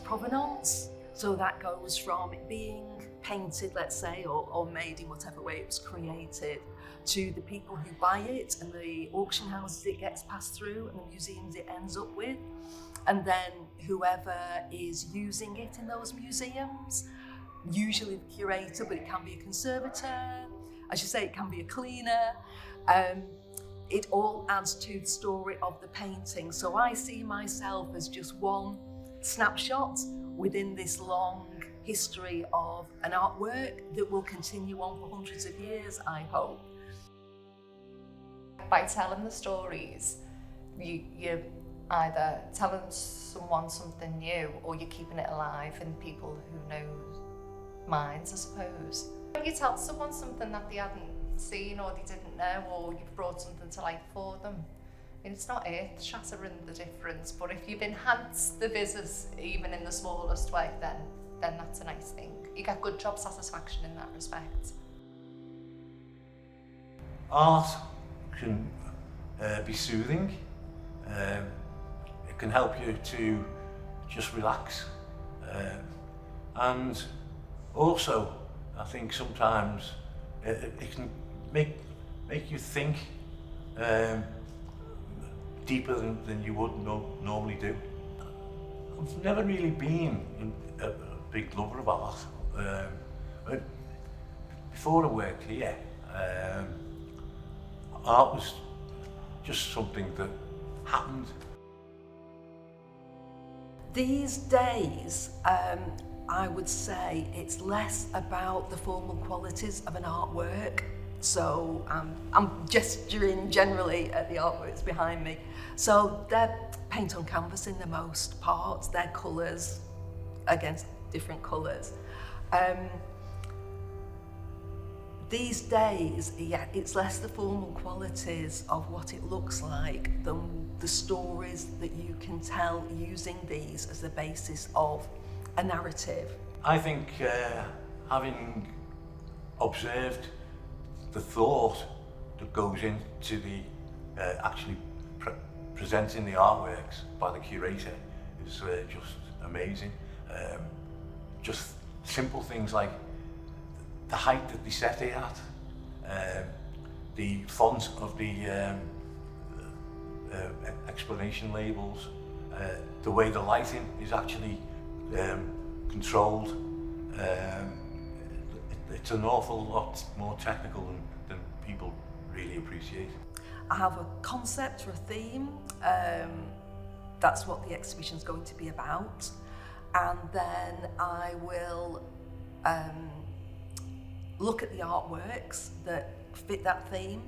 provenance. So that goes from it being painted, let's say, or made in whatever way it was created, to the people who buy it and the auction houses it gets passed through and the museums it ends up with. And then whoever is using it in those museums, usually the curator, but it can be a conservator, as you say, it can be a cleaner. It all adds to the story of the painting. So I see myself as just one snapshot within this long history of an artwork that will continue on for hundreds of years, I hope. By telling the stories, you're either telling someone something new or you're keeping it alive in people who know minds, I suppose. When you tell someone something that they hadn't seen or they didn't know, or you've brought something to life for them, and it's not earth-shattering, the difference, but if you've enhanced the visitors even in the smallest way, then that's a nice thing. You get good job satisfaction in that respect. Art can be soothing. It can help you to just relax. And also, I think sometimes it can make you think deeper than you would normally do. I've never really been a big lover of art. Before I worked here, art was just something that happened. These days, I would say it's less about the formal qualities of an artwork. So I'm gesturing generally at the artworks behind me. So they're paint on canvas in the most part, they're colours against different colours. These days, it's less the formal qualities of what it looks like than the stories that you can tell using these as the basis of a narrative. I think having observed the thought that goes into the actually presenting the artworks by the curator is just amazing. Just simple things like the height that they set it at, the font of the explanation labels, the way the lighting is actually controlled. It's an awful lot more technical than people really appreciate. I have a concept or a theme. That's what the exhibition's going to be about. And then I will look at the artworks that fit that theme,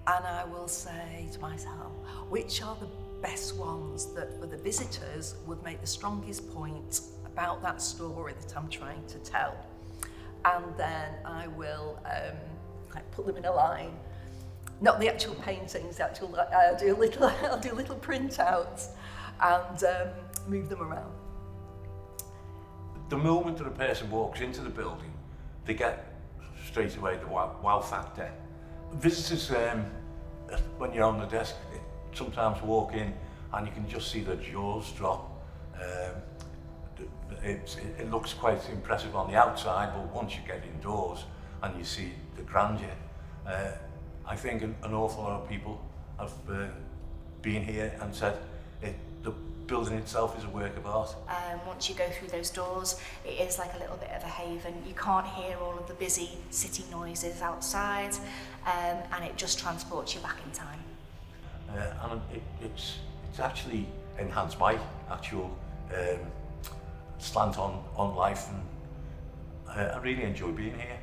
and I will say to myself, which are the best ones that for the visitors would make the strongest point about that story that I'm trying to tell. And then I will put them in a line. Not the actual paintings, I'll do little printouts and move them around. The moment that a person walks into the building, they get straight away the wow factor. Visitors, when you're on the desk, sometimes walk in and you can just see their jaws drop. It looks quite impressive on the outside, but once you get indoors and you see the grandeur, I think an awful lot of people have been here and said the building itself is a work of art. Once you go through those doors, it is like a little bit of a haven. You can't hear all of the busy city noises outside, and it just transports you back in time. And it's actually enhanced my actual slant on life, and I really enjoy being here.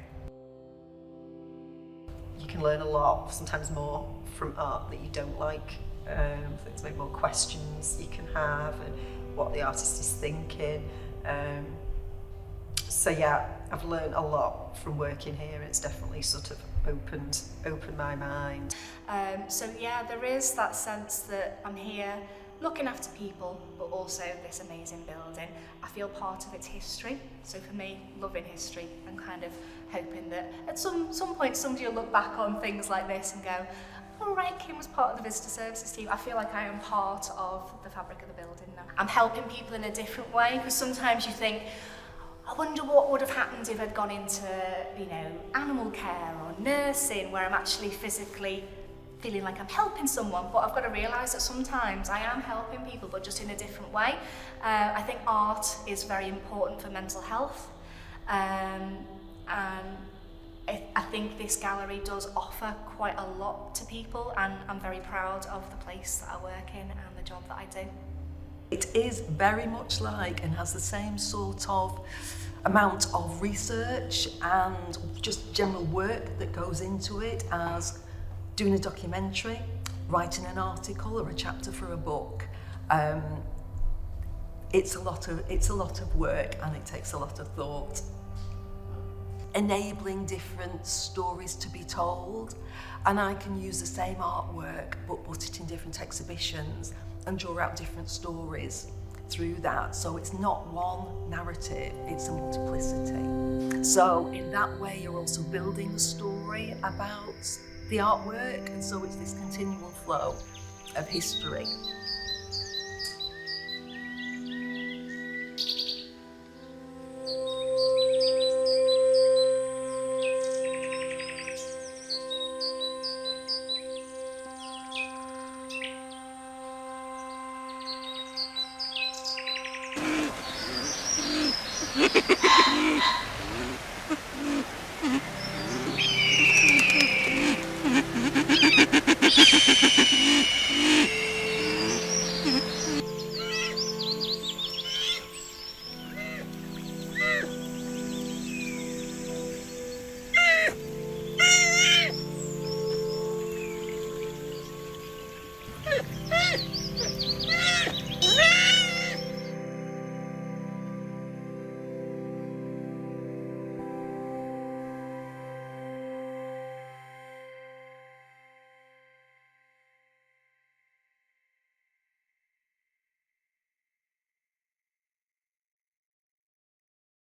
You can learn a lot, sometimes more from art that you don't like. Things like more questions you can have and what the artist is thinking. So yeah, I've learned a lot from working here. It's definitely sort of opened my mind. So yeah, there is that sense that I'm here looking after people, but also this amazing building. I feel part of its history. So for me, loving history and kind of hoping that at some point somebody will look back on things like this and go, oh right, Kim was part of the visitor services team. I feel like I am part of the fabric of the building now. I'm helping people in a different way, because sometimes you think, I wonder what would have happened if I'd gone into, you know, animal care or nursing, where I'm actually physically feeling like I'm helping someone. But I've got to realise that sometimes I am helping people, but just in a different way. I think art is very important for mental health. And I think this gallery does offer quite a lot to people, and I'm very proud of the place that I work in and the job that I do. It is very much like, and has the same sort of amount of research and just general work that goes into it as doing a documentary, writing an article or a chapter for a book. It's a lot of work, and it takes a lot of thought. Enabling different stories to be told, and I can use the same artwork but put it in different exhibitions and draw out different stories through that. So it's not one narrative, it's a multiplicity. So in that way you're also building the story about the artwork, and so it's this continual flow of history.